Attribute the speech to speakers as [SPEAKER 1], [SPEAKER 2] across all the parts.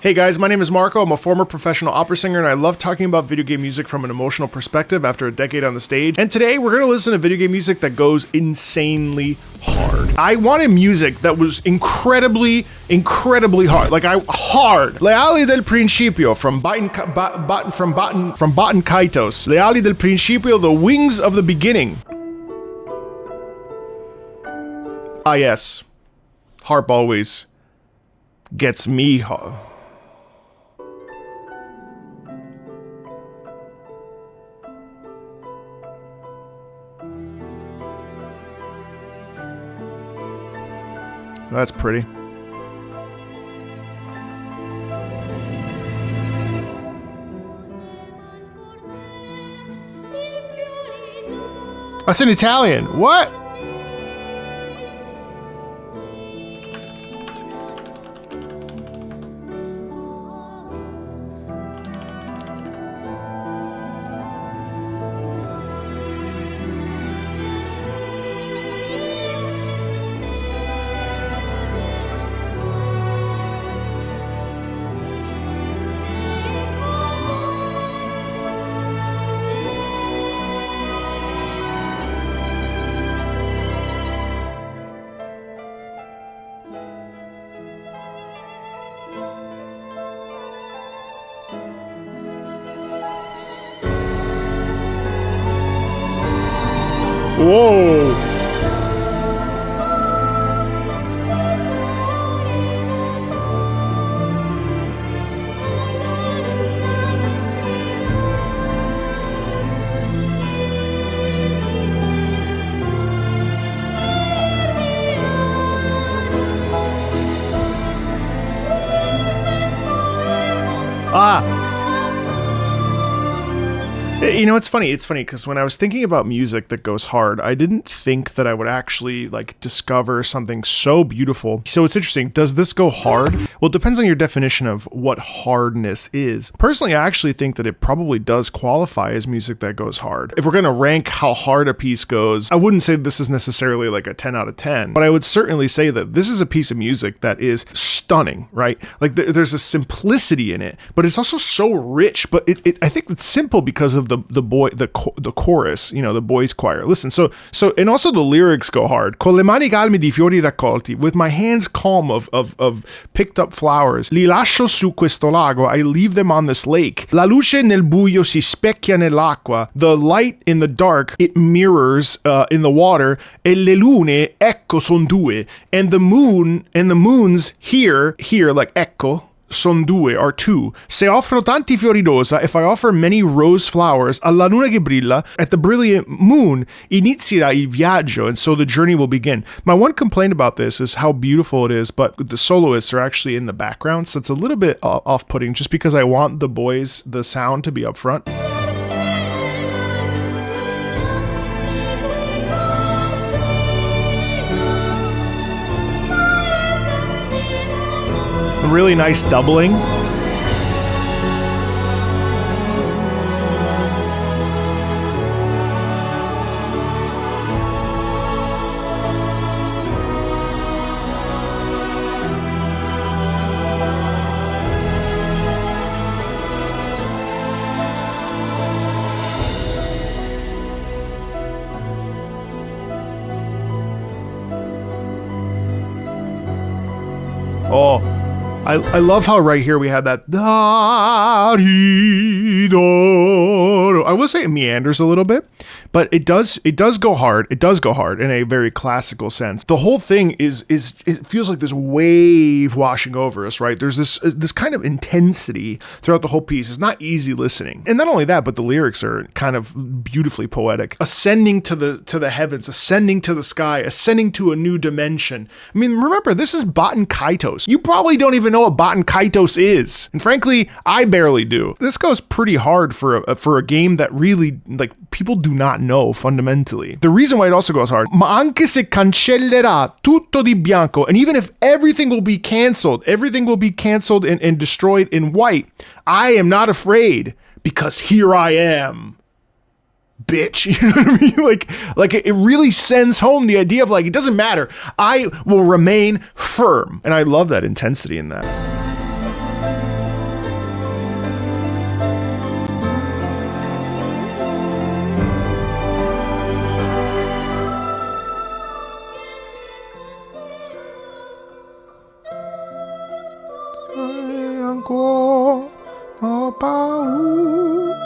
[SPEAKER 1] Hey guys, my name is Marco. I'm a former professional opera singer and I love talking about video game music from an emotional perspective after a decade on the stage. And today we're going to listen to video game music that goes insanely hard. I wanted music that was incredibly hard. Hard. Leali del Principio from Baten Kaitos. Leali del Principio, the wings of the beginning. Ah yes, harp always gets me hard. That's pretty. That's in Italian. What? Whoa! You know, it's funny because when I was thinking about music that goes hard, I didn't think that I would actually discover something so beautiful. So it's interesting. Does this go hard? Well, it depends on your definition of what hardness is. Personally, I actually think that it probably does qualify as music that goes hard. If we're going to rank how hard a piece goes, I wouldn't say this is necessarily like a 10 out of 10, but I would certainly say that this is a piece of music that is stunning, right? Like there's a simplicity in it, but it's also so rich, but I think it's simple because of the chorus, you know, the boys choir. Listen, so and also the lyrics go hard. Con le mani calme di fiori raccolti, with my hands calm of picked up flowers. Li lascio su questo lago, I leave them on this lake. La luce nel buio si specchia nell'acqua. The light in the dark, it mirrors in the water. E le lune, ecco son due. And the moons here, like ecco, son due, are two. Se offro tanti fiori rosa, if I offer many rose flowers, alla luna che brilla, at the brilliant moon, inizierà il viaggio, and so the journey will begin. My one complaint about this is how beautiful it is, but the soloists are actually in the background, so it's a little bit off-putting just because I want the sound to be up front. Really nice doubling. Oh, I love how right here we had that da-dee-do. I will say it meanders a little bit, but it does go hard. It does go hard in a very classical sense. The whole thing is it feels like this wave washing over us, right? There's this kind of intensity throughout the whole piece. It's not easy listening. And not only that, but the lyrics are kind of beautifully poetic. Ascending to the heavens, ascending to the sky, ascending to a new dimension. I mean, remember, this is Baten Kaitos. You probably don't even know what Baten Kaitos is. And frankly, I barely do. This goes pretty hard for a game that really, people do not know fundamentally. The reason why it also goes hard, ma anche se cancellerà tutto di bianco, and even if everything will be canceled and destroyed in white, I am not afraid because here I am. Bitch, you know what I mean? Like it really sends home the idea of it doesn't matter. I will remain firm. And I love that intensity in that. 않고 너 바우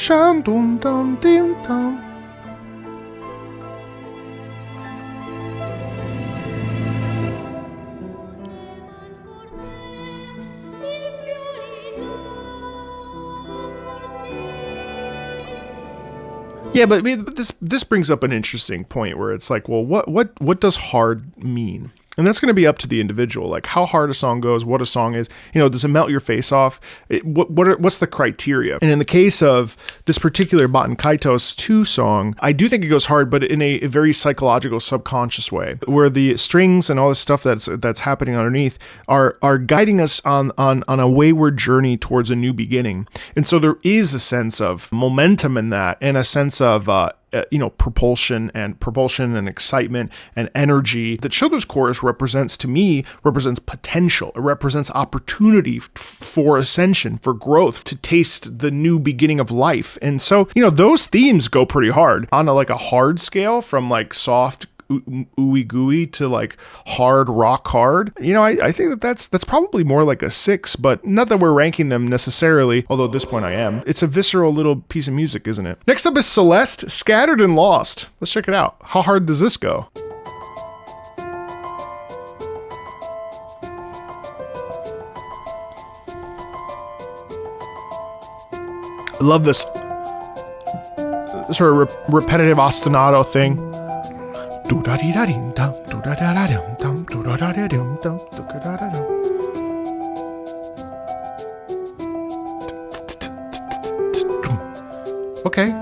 [SPEAKER 1] 샹돈담띵담. Yeah, but this brings up an interesting point where it's like, well, what does hard mean? And that's going to be up to the individual, like how hard a song goes, what a song is. You know, does it melt your face off? What's the criteria? And in the case of this particular Baten Kaitos 2 song, I do think it goes hard, but in a very psychological, subconscious way, where the strings and all this stuff that's happening underneath are guiding us on a wayward journey towards a new beginning. And so there is a sense of momentum in that, and a sense of propulsion and excitement and energy. The children's chorus represents potential. It represents opportunity for ascension, for growth, to taste the new beginning of life. And so, those themes go pretty hard on a hard scale, from like soft ooey gooey to like hard rock hard. I think that's probably more like a 6, but not that we're ranking them necessarily, although at this point I am. It's a visceral little piece of music, isn't it? Next up is Celeste, Scattered and Lost. Let's check it out. How hard does this go? I love this sort of repetitive ostinato thing. Okay.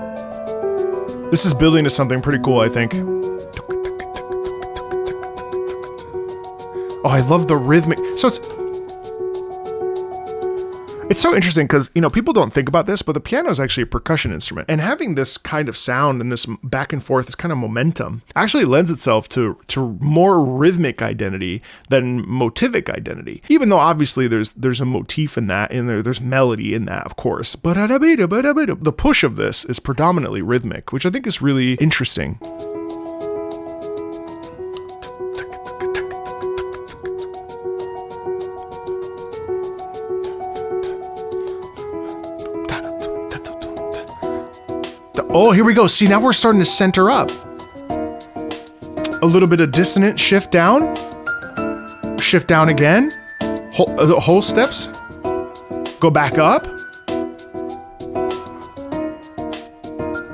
[SPEAKER 1] This is building to something pretty cool, I think. Oh, I love the rhythmic. So it's so interesting because, people don't think about this, but the piano is actually a percussion instrument. And having this kind of sound and this back and forth, this kind of momentum, actually lends itself to more rhythmic identity than motivic identity. Even though obviously there's a motif in that, and there's melody in that, of course. But the push of this is predominantly rhythmic, which I think is really interesting. Oh, here we go. See, now we're starting to center up. A little bit of dissonant shift down again. Whole steps. Go back up.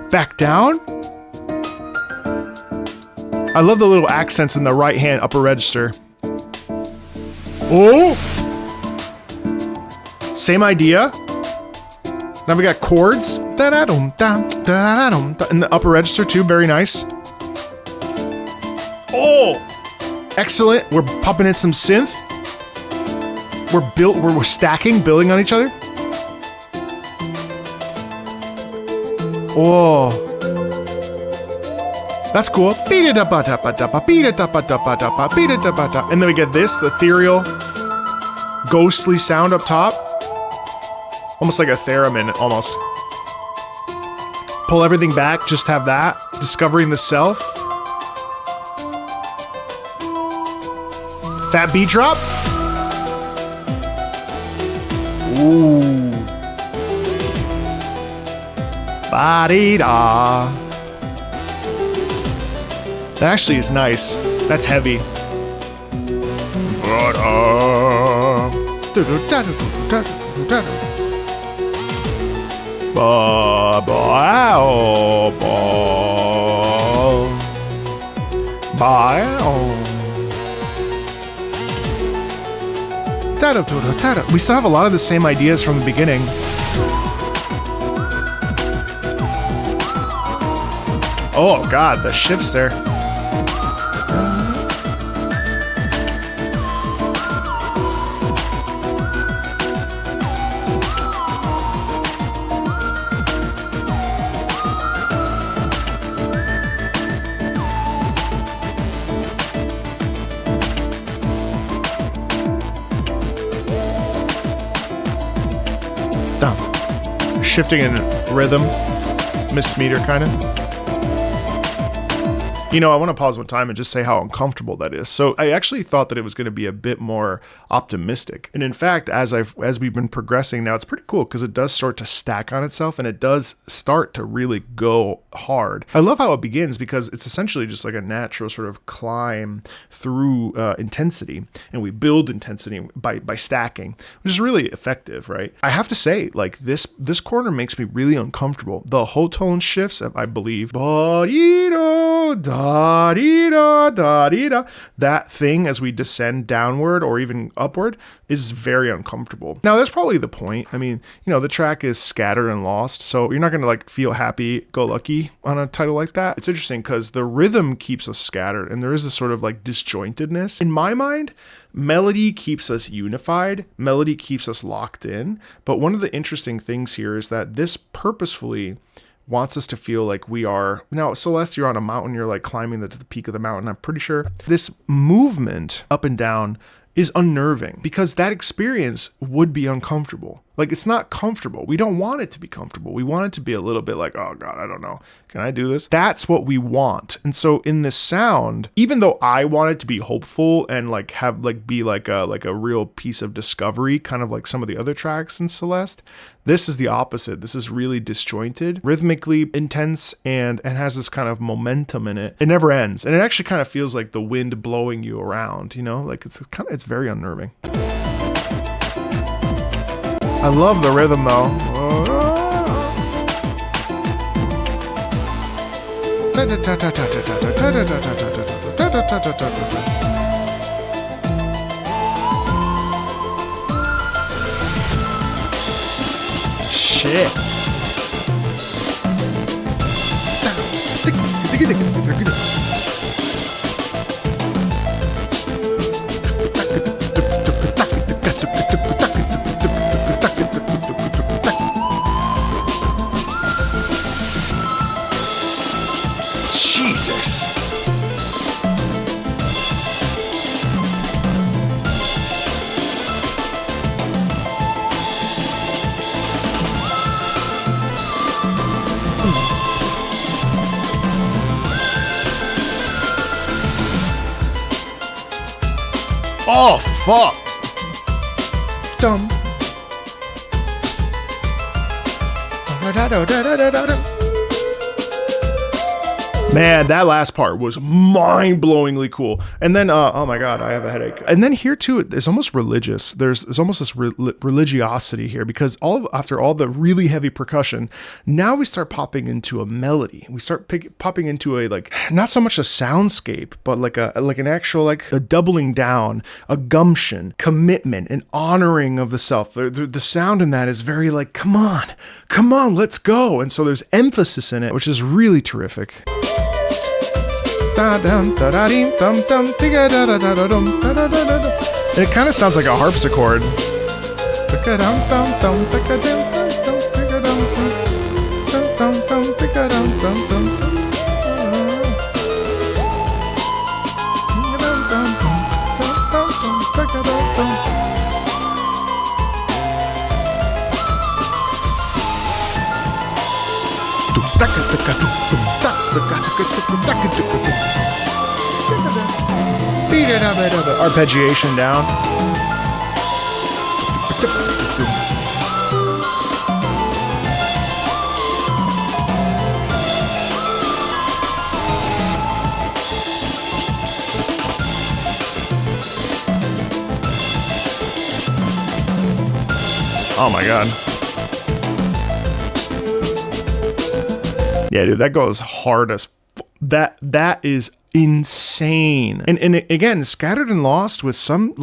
[SPEAKER 1] Back down. I love the little accents in the right hand upper register. Oh! Same idea. Now we got chords. In the upper register too, very nice. Oh! Excellent. We're popping in some synth. We're stacking, building on each other. Oh. That's cool. And then we get this, the ethereal, ghostly sound up top. Almost like a theremin, almost. Pull everything back, just have that. Discovering the self. That beat drop. Ooh. Ba-dee-da. That actually is nice. That's heavy. We still have a lot of the same ideas from the beginning. Oh God, the shifts there. Shifting in rhythm, Miss Meter kind of. You know, I want to pause one time and just say how uncomfortable that is. So I actually thought that it was going to be a bit more optimistic. And in fact, as we've been progressing now, it's pretty cool because it does start to stack on itself and it does start to really go hard. I love how it begins because it's essentially just like a natural sort of climb through intensity. And we build intensity by stacking, which is really effective, right? I have to say, like this corner makes me really uncomfortable. The whole tone shifts, I believe. That thing as we descend downward or even upward is very uncomfortable. Now that's probably the point. I mean, you know, the track is scattered and lost, so you're not going to like feel happy-go-lucky on a title like that. It's interesting because the rhythm keeps us scattered and there is this sort of like disjointedness. In my mind, melody keeps us unified, melody keeps us locked in, but one of the interesting things here is that this purposefully wants us to feel like we are, now Celeste, you're on a mountain, you're like climbing to the peak of the mountain. I'm pretty sure this movement up and down is unnerving because that experience would be uncomfortable. Like it's not comfortable. We don't want it to be comfortable. We want it to be a little bit like, oh God, I don't know. Can I do this? That's what we want. And so in this sound, even though I want it to be hopeful and like have like be like a real piece of discovery, kind of like some of the other tracks in Celeste, this is the opposite. This is really disjointed, rhythmically intense, and has this kind of momentum in it. It never ends. And it actually kind of feels like the wind blowing you around, you know, like it's very unnerving. I love the rhythm though. Shit. Jesus. Oh, fuck. Dumb. Man, that last part was mind-blowingly cool. And then, oh my God, I have a headache. And then here too, it's almost religious. There's almost this religiosity here because after all the really heavy percussion, now we start popping into a melody. We start popping into a like not so much a soundscape, but like an actual like a doubling down, a gumption, commitment, an honoring of the self. The sound in that is very like, come on, let's go. And so there's emphasis in it, which is really terrific. And it kind of sounds like a harpsichord. Arpeggiation down. Oh my God. Yeah, dude, that goes hard as that is insane. And again, Scattered and Lost with some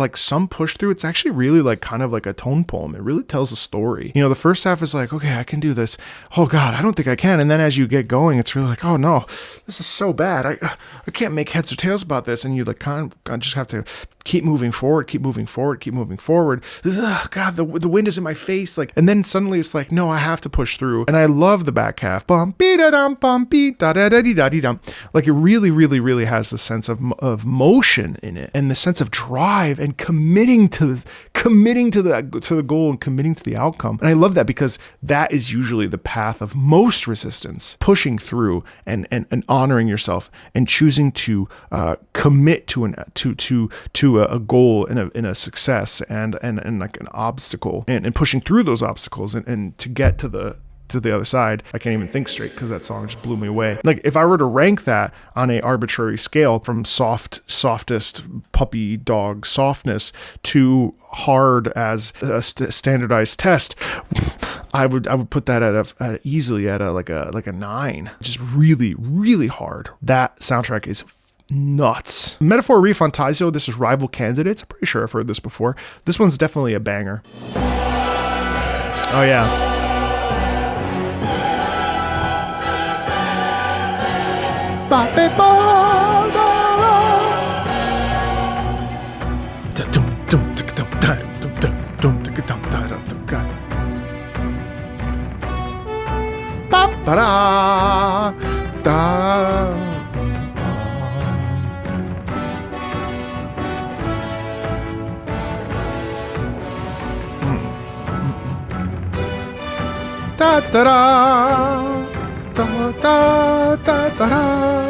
[SPEAKER 1] push through, it's actually really like kind of like a tone poem. It really tells a story. You know, the first half is like, okay, I can do this. Oh God, I don't think I can. And then as you get going, it's really like, oh no, this is so bad. I can't make heads or tails about this. And you like kind of just have to keep moving forward, keep moving forward, keep moving forward. Ugh, God, the wind is in my face. Like, and then suddenly it's like, no, I have to push through. And I love the back half. Bum, da dum, bum, da da da da dum. Like, it really, really, really has the sense of motion in it, and the sense of drive, and committing to the goal, and committing to the outcome. And I love that, because that is usually the path of most resistance: pushing through and honoring yourself, and choosing to commit to a goal and a success and like an obstacle, and pushing through those obstacles and to get to the other side. I can't even think straight because that song just blew me away. Like, if I were to rank that on a arbitrary scale from softest puppy dog softness to hard as a standardized test, I would put that at easily at like a 9. Just really, really hard. That soundtrack is nuts. Metaphor Refantazio, this is Rival Candidates. I'm pretty sure I've heard this before. This one's definitely a banger. Oh yeah. Da da da da da da da.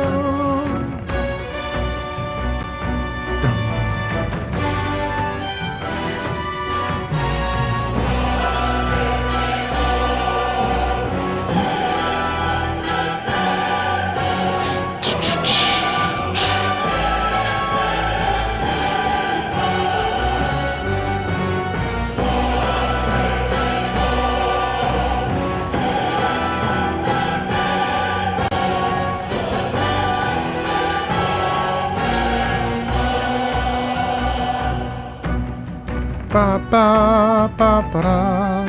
[SPEAKER 1] Ba, ba, ba, ba, da.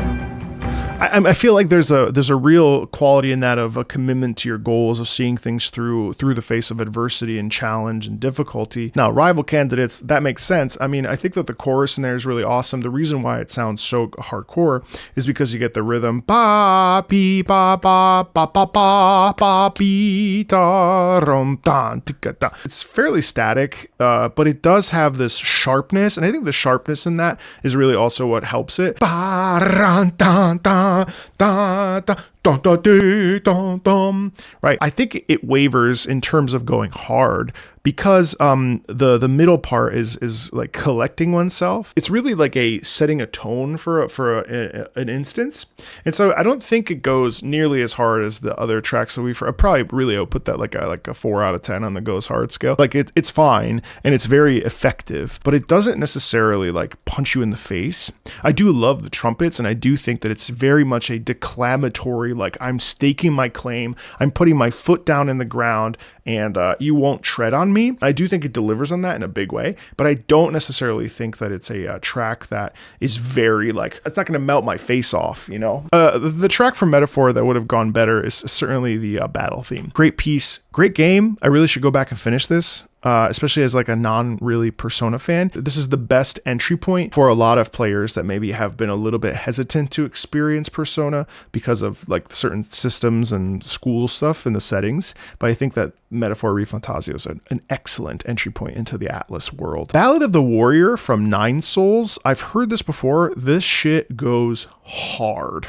[SPEAKER 1] I feel like there's a real quality in that of a commitment to your goals, of seeing things through the face of adversity and challenge and difficulty. Now, Rival Candidates, that makes sense. I mean, I think that the chorus in there is really awesome. The reason why it sounds so hardcore is because you get the rhythm ba be ba ba ba ba ba ba be da rum dan tika da. It's fairly static, but it does have this sharpness, and I think the sharpness in that is really also what helps it. Ba ran dan dan. Da, da, dun, dun, dun, dun, dun. Right. I think it wavers in terms of going hard because the middle part is like collecting oneself. It's really like setting a tone for an instance. And so I don't think it goes nearly as hard as the other tracks that I probably really put that like a 4 out of 10 on the goes hard scale. Like it's fine and it's very effective, but it doesn't necessarily like punch you in the face. I do love the trumpets, and I do think that it's very much a declamatory, like I'm staking my claim, I'm putting my foot down in the ground, and you won't tread on me. I do think it delivers on that in a big way, but I don't necessarily think that it's a track that is very like, it's not going to melt my face off, you know? The track from Metaphor that would have gone better is certainly the battle theme. Great piece, great game. I really should go back and finish this. Especially as like a non-really Persona fan. This is the best entry point for a lot of players that maybe have been a little bit hesitant to experience Persona because of like certain systems and school stuff and the settings. But I think that Metaphor Refantazio is an excellent entry point into the Atlas world. Ballad of the Warrior from Nine Souls. I've heard this before. This shit goes hard.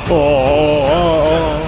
[SPEAKER 1] Oh.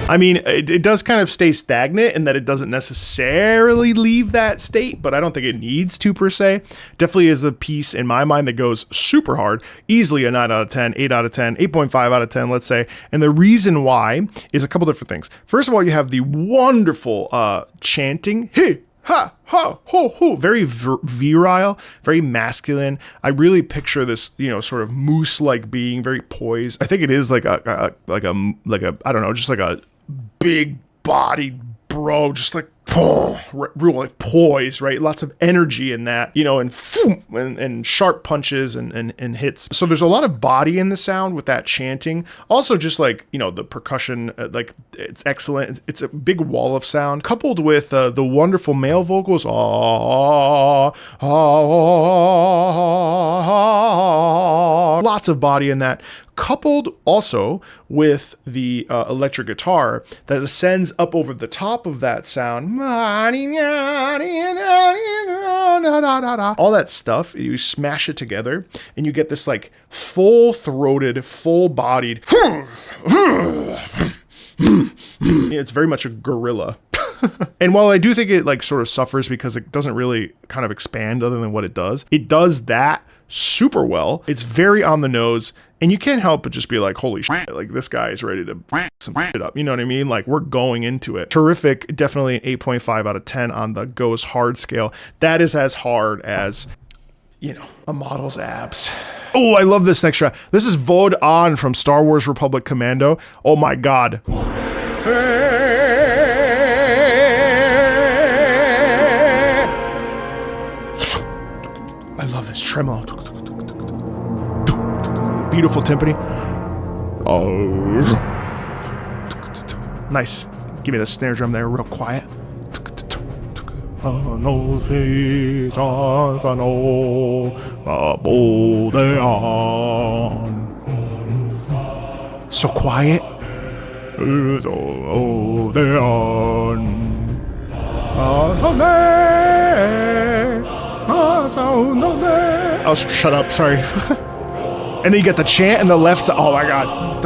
[SPEAKER 1] I mean, it does kind of stay stagnant in that it doesn't necessarily leave that state, but I don't think it needs to per se. Definitely is a piece in my mind that goes super hard, easily a 9 out of 10, 8 out of 10, 8.5 out of 10, let's say. And the reason why is a couple different things. First of all, you have the wonderful chanting, hey, ha, ha, ho, ho, very virile, very masculine. I really picture this, sort of moose-like being, very poised. I think it is like a I don't know, just like a big bodied bro, just like real like poise, right? Lots of energy in that, and sharp punches and hits. So there's a lot of body in the sound with that chanting. Also just like, the percussion, like it's excellent. It's a big wall of sound coupled with the wonderful male vocals. Lots of body in that. Coupled also with the electric guitar that ascends up over the top of that sound. All that stuff, you smash it together and you get this like full-throated, full-bodied. It's very much a gorilla. And while I do think it like sort of suffers because it doesn't really kind of expand other than what it does that super well. It's very on the nose, and you can't help but just be like, holy shit, like this guy is ready to some shit up. You know what I mean? Like we're going into it. Terrific. Definitely an 8.5 out of 10 on the goes hard scale. That is as hard as, a model's abs. Oh, I love this next track. This is VOD On from Star Wars Republic Commando. Oh my God. I love this tremolo. Beautiful timpani. Oh, nice. Give me the snare drum there, real quiet. So quiet. Oh, shut up, sorry. And then you get the chant and the left side. Oh my God.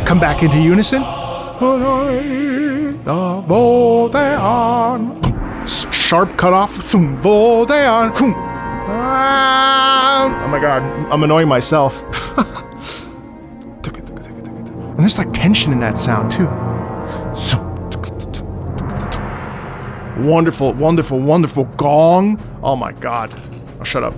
[SPEAKER 1] Come back into unison. Sharp cutoff. Oh my God, I'm annoying myself. And there's like tension in that sound too. Wonderful, wonderful, wonderful gong. Oh my God. I'll shut up.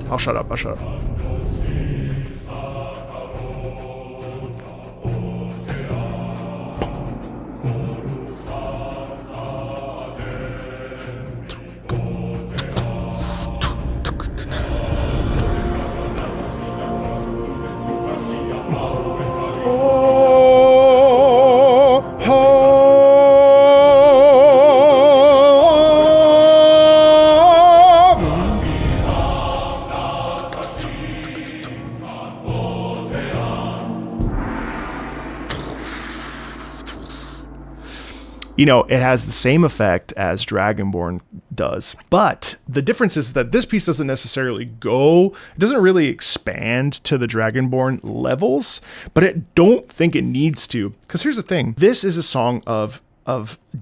[SPEAKER 1] It has the same effect as Dragonborn does, but the difference is that this piece doesn't necessarily it doesn't really expand to the Dragonborn levels, but I don't think it needs to, because here's the thing. This is a song of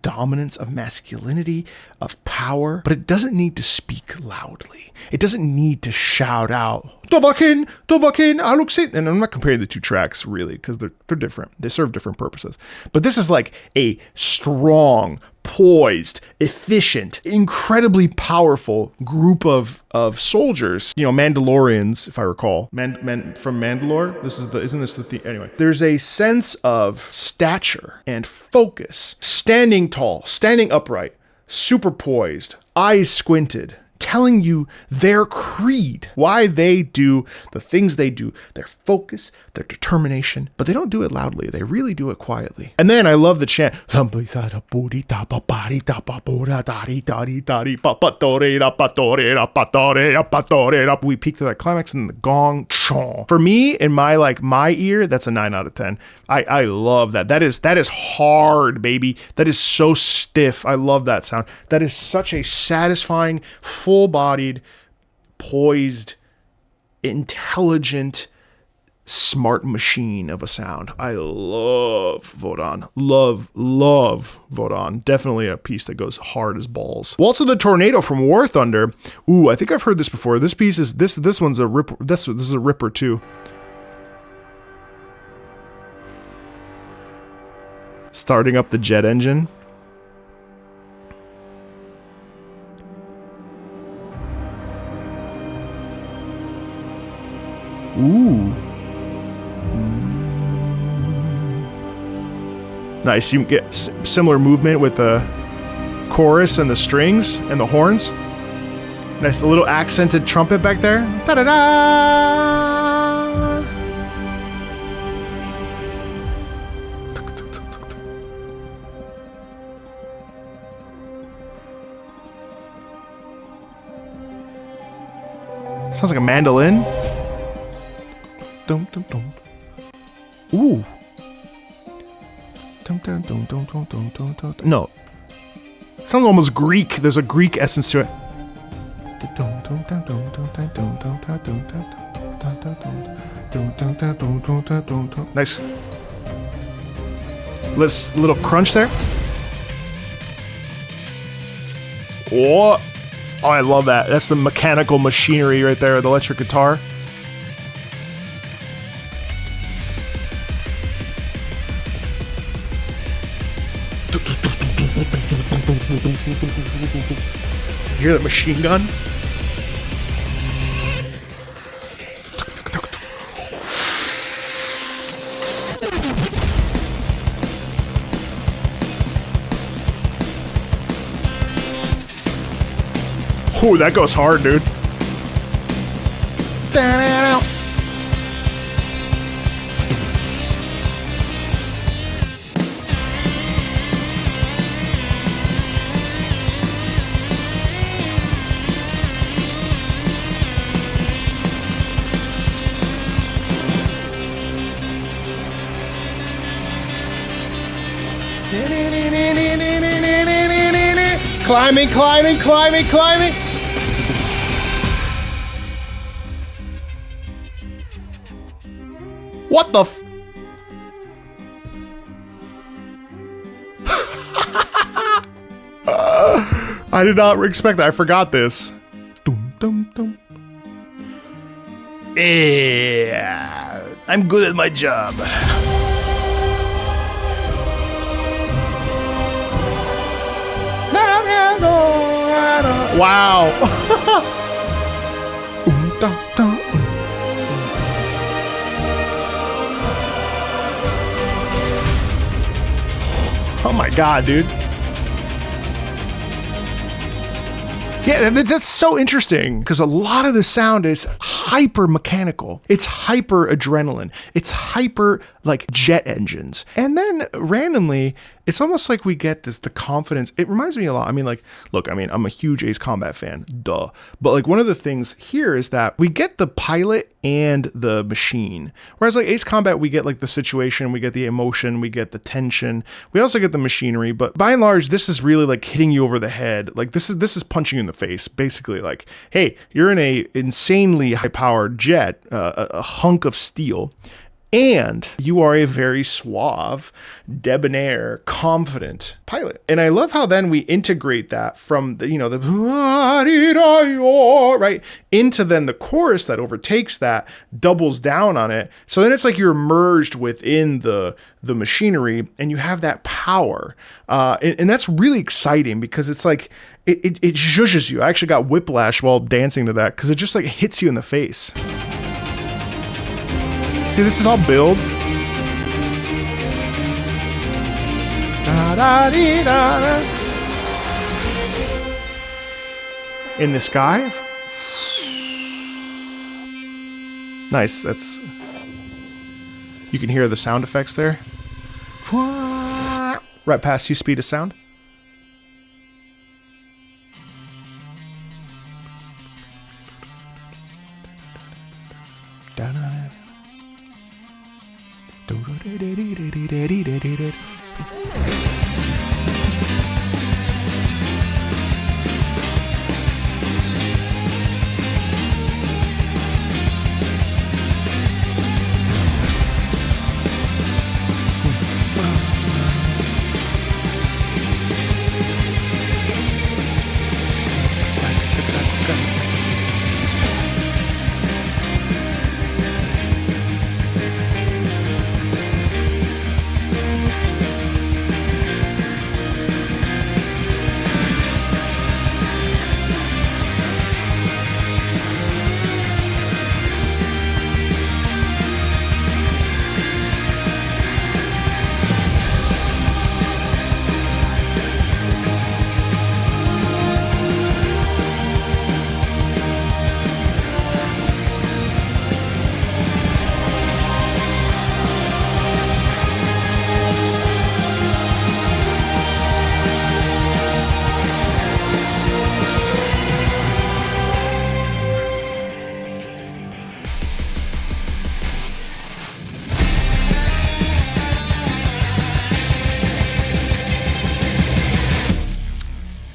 [SPEAKER 1] dominance, of masculinity, of power, but it doesn't need to speak loudly. It doesn't need to shout out, Tovakin, Aluksit. And I'm not comparing the two tracks really, because they're different. They serve different purposes. But this is like a strong, poised, efficient, incredibly powerful group of soldiers. You know, Mandalorians, if I recall. From Mandalore? Isn't this the theme? Anyway, there's a sense of stature and focus. Standing tall, standing upright, super poised, eyes squinted, telling you their creed, why they do the things they do, their focus, their determination, but they don't do it loudly. They really do it quietly. And then I love the chant. We peak to that climax and the gong. For me, in my ear, that's a 9 out of 10. I love that. That is hard, baby. That is so stiff. I love that sound. That is such a satisfying, full-bodied, poised, intelligent, smart machine of a sound. I love Vodon. Love Vodon. Definitely a piece that goes hard as balls. Waltz of the Tornado from War Thunder. Ooh, I think I've heard this before. This piece is this one's a ripper. This is a ripper too. Starting up the jet engine. Ooh. Nice, you get similar movement with the chorus and the strings and the horns. Nice little accented trumpet back there. Da-da-da! Sounds like a mandolin. Dum dum dum. Ooh. No. Sounds almost Greek. There's a Greek essence to it. Nice. Little crunch there. Oh, I love that. That's the mechanical machinery right there, the electric guitar. You hear that machine gun? Oh, that goes hard, dude. Climbing, climbing, climbing, climbing. What the f- I did not expect that. I forgot this. Dum, dum, dum. Yeah, I'm good at my job. Wow. Oh my god, dude. Yeah, that's so interesting because a lot of the sound is hyper mechanical. It's hyper adrenaline. It's hyper like jet engines. And then randomly, it's almost like we get the confidence. It reminds me a lot. I mean, like, look, I'm a huge Ace Combat fan, duh. But like one of the things here is that we get the pilot and the machine. Whereas like Ace Combat, we get like the situation, we get the emotion, we get the tension. We also get the machinery. But by and large, this is really like hitting you over the head. Like this is punching you in the face. Basically like, hey, you're in a insanely high-powered jet, a hunk of steel. and you are a very suave, debonair, confident pilot. And I love how then we integrate that from the, right, into then the chorus that overtakes that, doubles down on it. So then it's like you're merged within the machinery and you have that power. And that's really exciting because it's like, it zhuzhes you. I actually got whiplash while dancing to that because it just like hits you in the face. See, this is all build. In the sky. Nice, that's... You can hear the sound effects there. Right past you, speed of sound.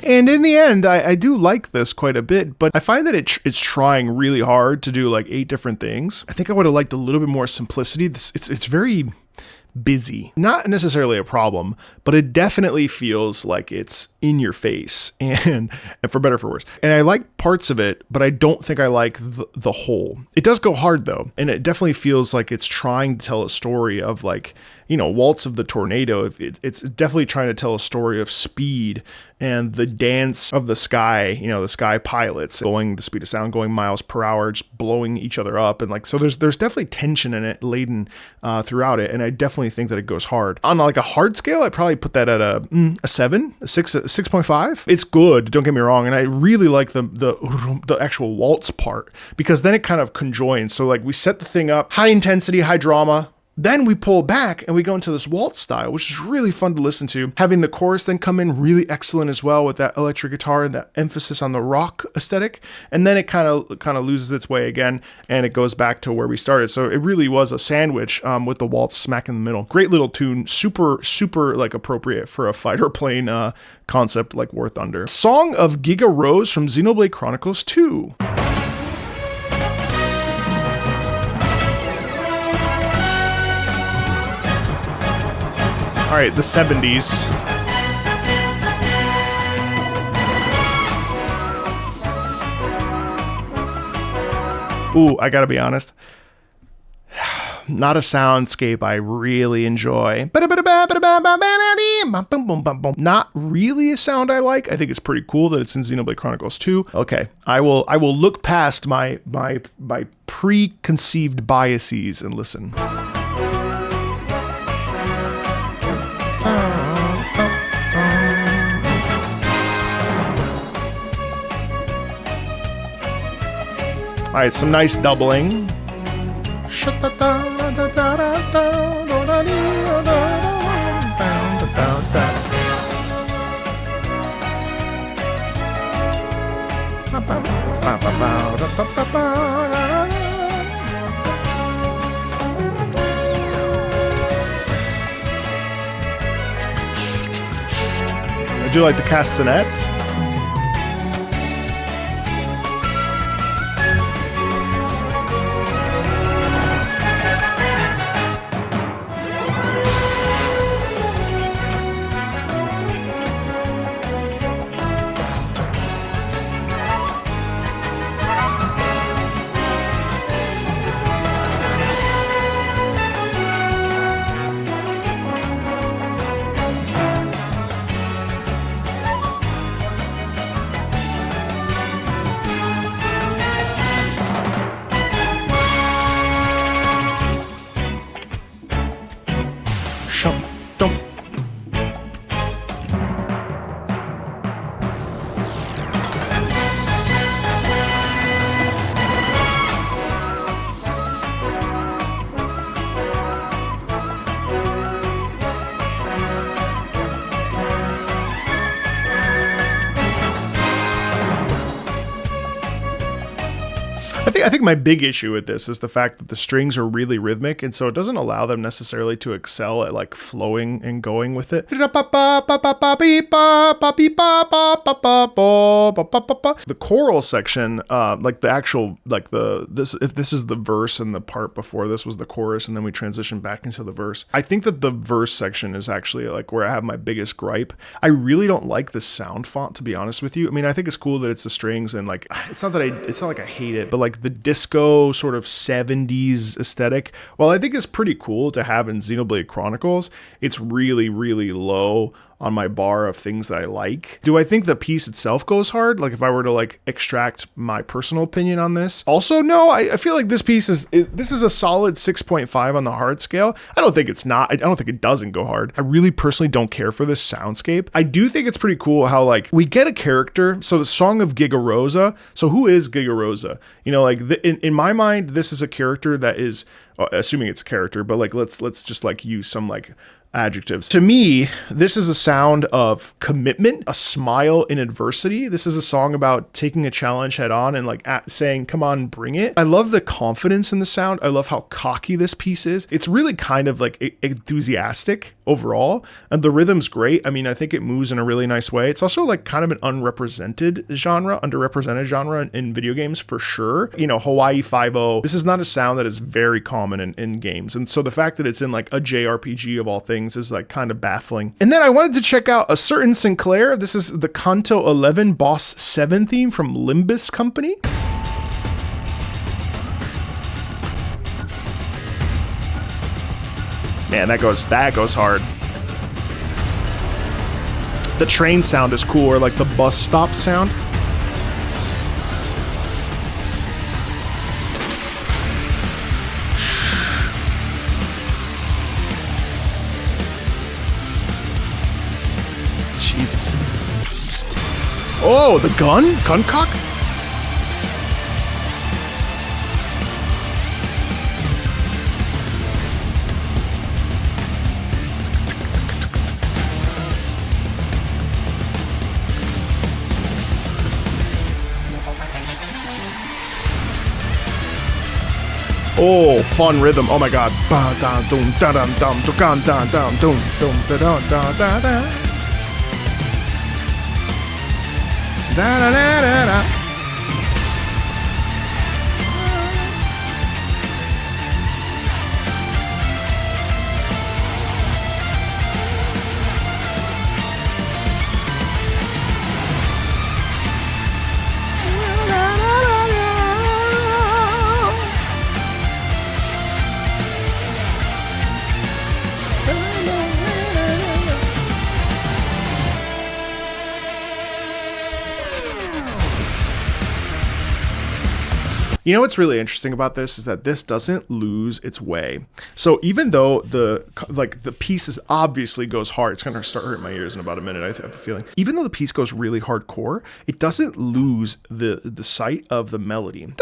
[SPEAKER 1] And in the end, I do like this quite a bit, but I find that it's trying really hard to do like 8 different things. I think I would have liked a little bit more simplicity. It's very busy. Not necessarily a problem, but it definitely feels like it's in your face and for better or for worse. And I like parts of it, but I don't think I like the whole. It does go hard though, and it definitely feels like it's trying to tell a story of like, Waltz of the Tornado. It's definitely trying to tell a story of speed and the dance of the sky, the sky pilots going the speed of sound, going miles per hour, just blowing each other up. And like, so there's definitely tension in it laden throughout it. And I definitely think that it goes hard. On like a hard scale, I'd probably put that at a 7, a 6, a 6.5. It's good, don't get me wrong. And I really like the actual waltz part because then it kind of conjoins. So like we set the thing up, high intensity, high drama. Then we pull back and we go into this waltz style, which is really fun to listen to. Having the chorus then come in really excellent as well with that electric guitar and that emphasis on the rock aesthetic. And then it kind of loses its way again and it goes back to where we started. So it really was a sandwich with the waltz smack in the middle. Great little tune, super, super like appropriate for a fighter plane concept like War Thunder. Song of Giga Rose from Xenoblade Chronicles 2. All right, the 70s. Ooh, I gotta be honest. Not a soundscape I really enjoy. Not really a sound I like. I think it's pretty cool that it's in Xenoblade Chronicles 2. Okay, I will look past my preconceived biases and listen. All right, some nice doubling. I do like the castanets. think my big issue with this is the fact that the strings are really rhythmic, and so it doesn't allow them necessarily to excel at like flowing and going with it. The choral section, like the actual, like if this is the verse and the part before this was the chorus, and then we transition back into the verse. I think that the verse section is actually like where I have my biggest gripe. I really don't like the sound font, to be honest with you. I mean, I think it's cool that it's the strings, and like it's not like I hate it, but like the disco sort of 70s aesthetic, while I think it's pretty cool to have in Xenoblade Chronicles, it's really, really low on my bar of things that I like. Do I think the piece itself goes hard? Like if I were to like extract my personal opinion on this? Also, no, I feel like this piece is a solid 6.5 on the hard scale. I don't think it's not. I don't think it doesn't go hard. I really personally don't care for this soundscape. I do think it's pretty cool how like we get a character. So the Song of Giga Rosa. So who is Giga Rosa? You know, like in my mind, this is a character that is, assuming it's a character, but like let's just like use some like adjectives. To me, this is a sound of commitment, a smile in adversity. This is a song about taking a challenge head on and like saying, come on, bring it. I love the confidence in the sound. I love how cocky this piece is. It's really kind of like enthusiastic overall. And the rhythm's great. I mean, I think it moves in a really nice way. It's also like kind of an underrepresented genre in video games for sure. You know, Hawaii 5-0. This is not a sound that is very common in games. And so the fact that it's in like a JRPG of all things is like kind of baffling. And then I wanted to check out a certain Sinclair. This is the Kanto 11 Boss 7 theme from Limbus Company. Man, that goes hard. The train sound is cool, or like the bus stop sound. Jesus. Oh, the gun? Gun cock? Oh, fun rhythm. Oh my god. Ba da dum da dum dum dum dum dum dum dum da da da. Da da da da da. You know what's really interesting about this is that this doesn't lose its way. So even though the piece is obviously goes hard, it's gonna start hurting my ears in about a minute, I have a feeling. Even though the piece goes really hardcore, it doesn't lose the sight of the melody.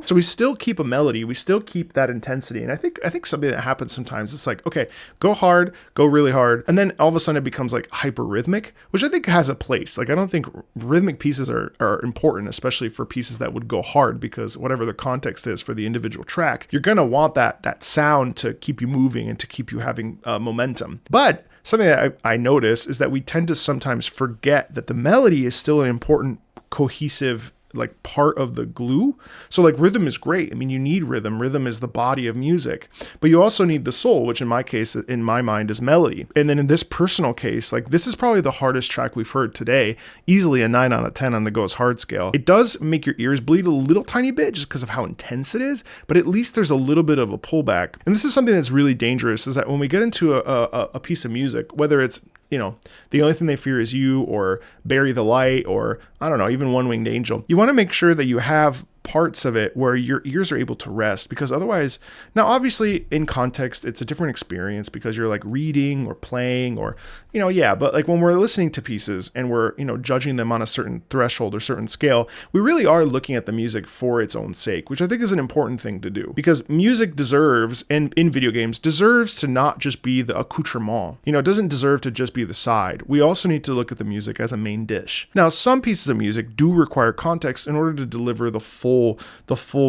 [SPEAKER 1] So we still keep a melody, we still keep that intensity. And I think something that happens sometimes, it's like, okay, go hard, go really hard. And then all of a sudden it becomes like hyper rhythmic, which I think has a place. Like, I don't think rhythmic pieces are important, especially for pieces that would go hard, because whatever the context is for the individual track, you're going to want that sound to keep you moving and to keep you having momentum. But something that I notice is that we tend to sometimes forget that the melody is still an important cohesive like part of the glue. So like rhythm is great. I mean, you need rhythm. Rhythm is the body of music, but you also need the soul, which in my case, in my mind, is melody. And then in this personal case, like this is probably the hardest track we've heard today, easily a 9 out of 10 on the goes hard scale. It does make your ears bleed a little tiny bit just because of how intense it is, but at least there's a little bit of a pullback. And this is something that's really dangerous, is that when we get into a piece of music, whether it's, you know, The Only Thing They Fear Is You, or Bury the Light, or I don't know, even One Winged Angel, you want to make sure that you have parts of it where your ears are able to rest, because otherwise, now obviously in context, it's a different experience because you're like reading or playing or, but like when we're listening to pieces and we're, judging them on a certain threshold or certain scale, we really are looking at the music for its own sake, which I think is an important thing to do, because music deserves, and in video games, deserves to not just be the accoutrement. It doesn't deserve to just be the side. We also need to look at the music as a main dish. Now, some pieces of music do require context in order to deliver the full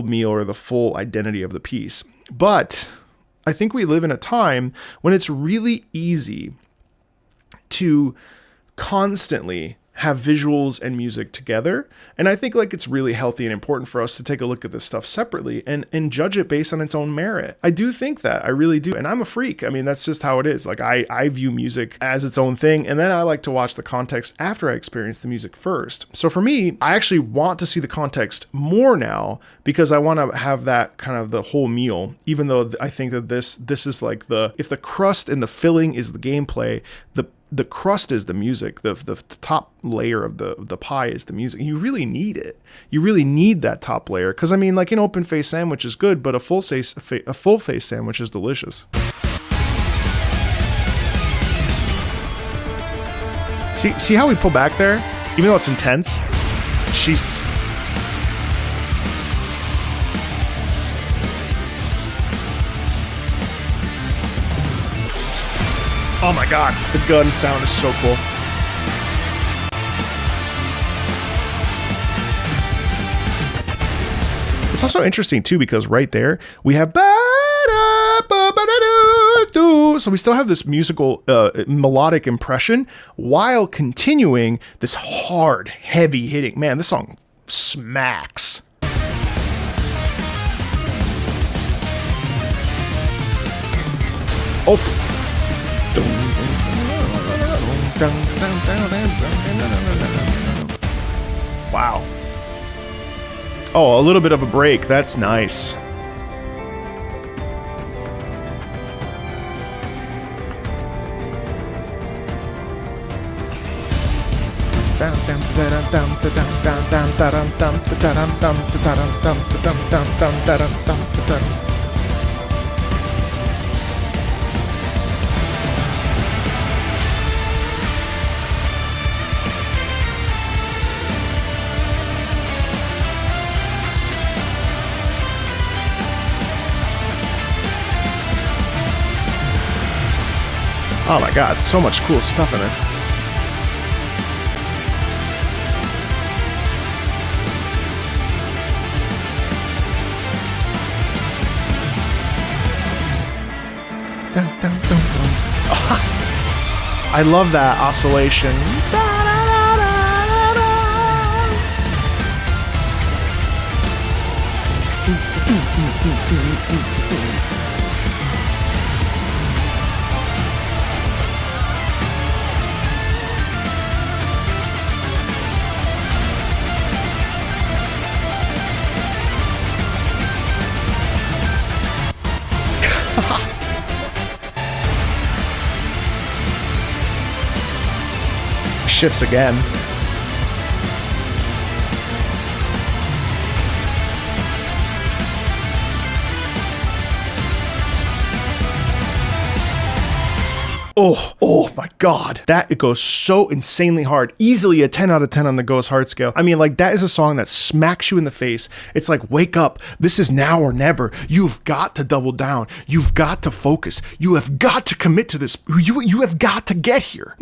[SPEAKER 1] meal or the full identity of the piece. But I think we live in a time when it's really easy to constantly have visuals and music together. And I think like it's really healthy and important for us to take a look at this stuff separately and judge it based on its own merit. I do think that, I really do. And I'm a freak. I mean, that's just how it is. Like I view music as its own thing. And then I like to watch the context after I experience the music first. So for me, I actually want to see the context more now because I want to have that kind of the whole meal, even though I think that this is like if the crust and the filling is the gameplay, the crust is the music, the top layer of the pie is the music. You really need it. You really need that top layer. Because I mean, like an open face sandwich is good, but a full face sandwich is delicious. See how we pull back there? Even though it's intense? Jesus. Oh my god, the gun sound is so cool. It's also interesting too because right there we have so we still have this musical melodic impression while continuing this hard, heavy hitting. Man, this song smacks. Oh. Wow. Oh, a little bit of a break. That's nice. Oh my god, so much cool stuff in it. I love that oscillation. Shifts again. Oh my god. That, it goes so insanely hard. Easily a 10 out of 10 on the goes hard scale. I mean, like, that is a song that smacks you in the face. It's like, wake up. This is now or never. You've got to double down. You've got to focus. You have got to commit to this. You have got to get here.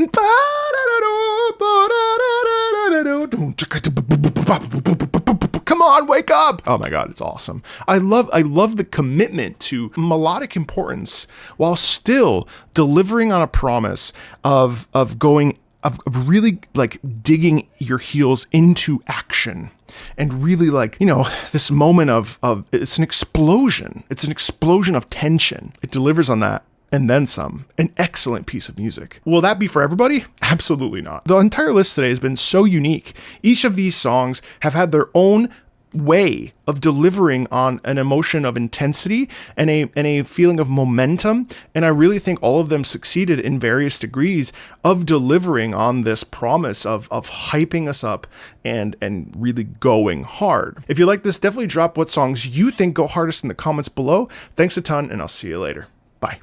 [SPEAKER 1] Come on, wake up. Oh my god, it's awesome. I love the commitment to melodic importance while still delivering on a promise of really like digging your heels into action. And really, like, you know, this moment of it's an explosion. It's an explosion of tension. It delivers on that. And then some. An excellent piece of music. Will that be for everybody? Absolutely not. The entire list today has been so unique. Each of these songs have had their own way of delivering on an emotion of intensity and a feeling of momentum. And I really think all of them succeeded in various degrees of delivering on this promise of hyping us up and really going hard. If you like this, definitely drop what songs you think go hardest in the comments below. Thanks a ton, and I'll see you later.